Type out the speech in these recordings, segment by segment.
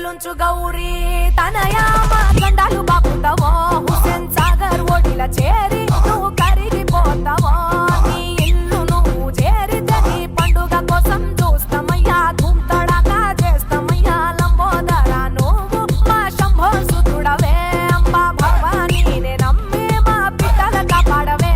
కరులుంచు గౌరీ తనయా మా గండాలు బాపుతావో హుస్సేన్ సాగర్ ఓడిల చేరి నువ్వు కరిగిపోతావో నీ ఇల్లు నువ్వు చేరితే నీ పండుగ కోసం చూస్తామయ్యా ధూమ్ తడాకా చేస్తామయ్యా లంబోదర నువ్వు మా శంభో సుతుడవే అంబా భవానీ నే నమ్మి మా బిడ్డల కాపాడవే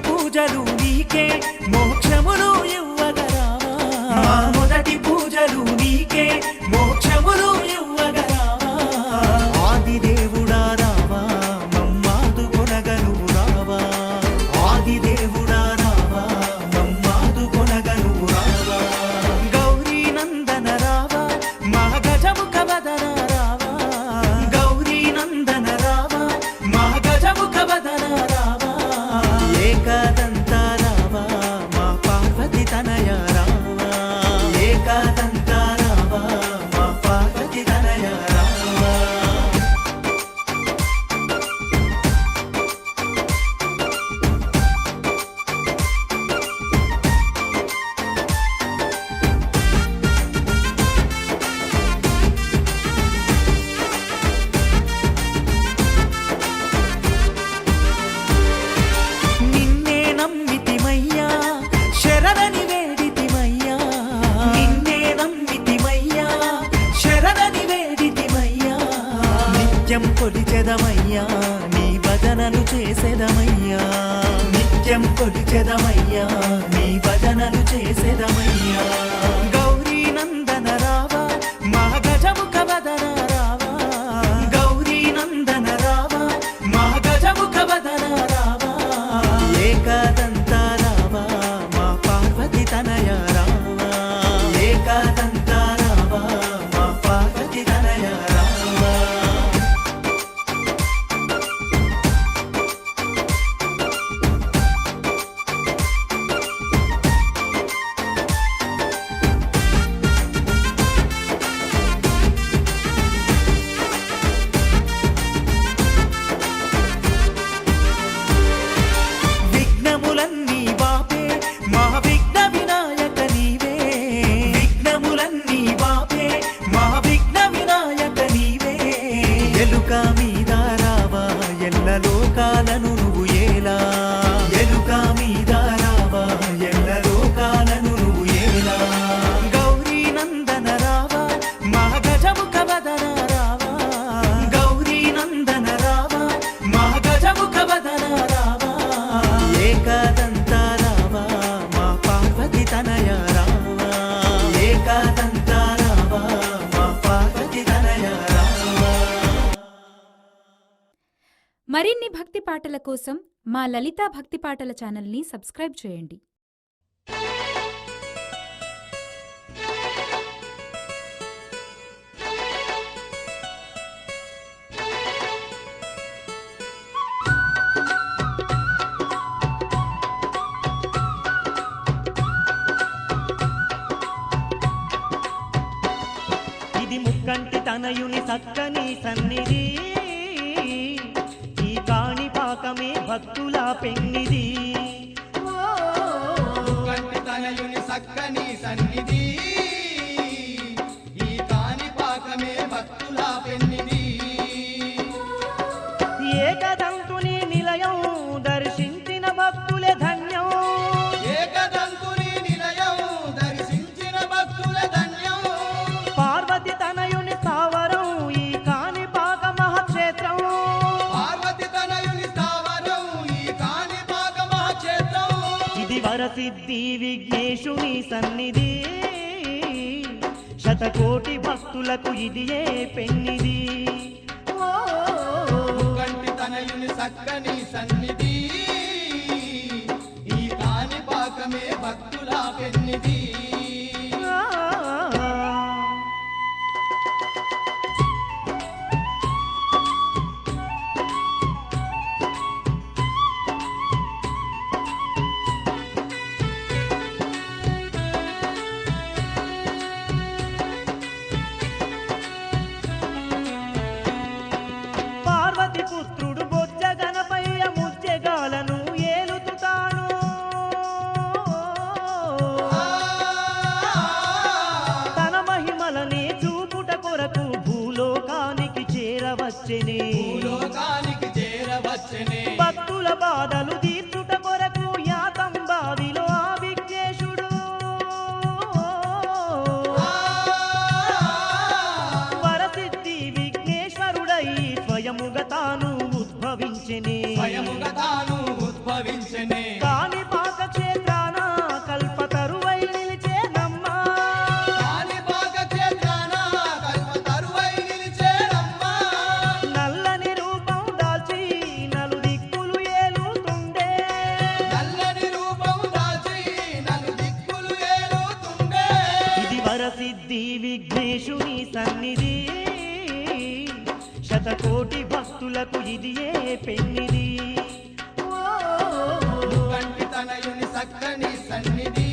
పూజలు నీకే మోక్షములు ఇవ్వగరావా మా మొదటి పూజలు నీకే మోక్షములు ఇవ్వగరావా ఆది దేవుడా రావా మమ్మాదు కొనగను రావా ఆది దేవుడా రావా మమ్మాదు కొనగను రావా గౌరీ నందన రావా మా గజముఖ వదన రావా గౌరీ నందన రావా మా గజముఖ వదన రావా ఏకదంత రావా మా పార్వతి తనయ రావా ఏకదంత రావా మా పార్వతి తనయ రావా నిన్నే నమ్మితిమయ్యా శరణని వేడితిమయ్యా నిన్నే నమ్మితిమయ్యా శరణని వేడితిమయ్యా నిత్యం కొలిచెదమయ్యా నీ భజనలు చేసెదమయ్యా నిత్యం కొలిచెదమయ్యా నీ భజనలు చేసెదమయ్యా గౌరీ నందన రావా మా గజముఖ వదన రావా గౌరీ నందన రావా మా గజముఖ వదన రావా ఏకదంత రావా మా పార్వతి తనయ రావా ఏకదంత రావా మా పార్వతి తనయ రావా మరిన్ని భక్తి పాటల కోసం మా లలితా భక్తి పాటల ఛానల్ని సబ్స్క్రైబ్ చేయండి. ఇది ముక్కంటి తనయుని సక్కని సన్నిధి, ఈ కాణిపాకమే భక్తుల పెన్నిది. ముక్కంటి తనయుని సక్కని సన్నిధి, ఈ కాణిపాకమే భక్తుల పెన్నిది. ఏకదంతుని నిలయం దర్శించిన భక్తులే ధన్యం, ఏకదంతుని నిలయం దర్శించిన భక్తుల ధన్యం. పార్వతి తనయుని స్థావరం ఈ కాణిపాక మహాక్షేత్రం. పార్వతి తనయుని స్థావరం ఈ కాణిపాక మహాక్షేత్రం. ఇది వరసిద్ధి విఘ్నేశుని సన్నిధి, శతకోటి భక్తులకు ఇది ఏ పెన్నిది. ముక్కంటి తనయుని సక్కని సన్నిధి, ఈ కాణిపాకమే భక్తుల పెన్నిది. పార్వతి పుత్రుడు బొజ్జ గణపయ్య ముజ్జగాలను ఏలుతుతాను. తన మహిమలనే చూపుట కొరకు భూలోకానికి చేరవచ్చెనే. భూలోకానికి చేరవచ్చెనే. భక్తుల బాధలు తీర్చుట కొరకు యాతంబావిలో ఆ విఘ్నేశుడు వరసిద్ధి విఘ్నేశ్వరుడై స్వయముగా తాను ఉద్భవించెనే. స్వయముగా తాను ఉద్భవించెనే. కాణిపాక క్షేత్రాన కల్పతరువై నిలిచేనమ్మా. కాణిపాక క్షేత్రాన కల్పతరువై నిలిచేనమ్మా. నల్లని రూపం దాల్చి నలుదిక్కులు ఏలుతుండే. నల్లని రూపం దాల్చి నలుదిక్కులు ఏలుతుండే. ఇది వరసిద్ధి విఘ్నేశుని సన్నిధి, శతకోటి భక్తులకు ఇది ఏ పెన్నిది. ముక్కంటి తనయుని సక్కని సన్నిధి,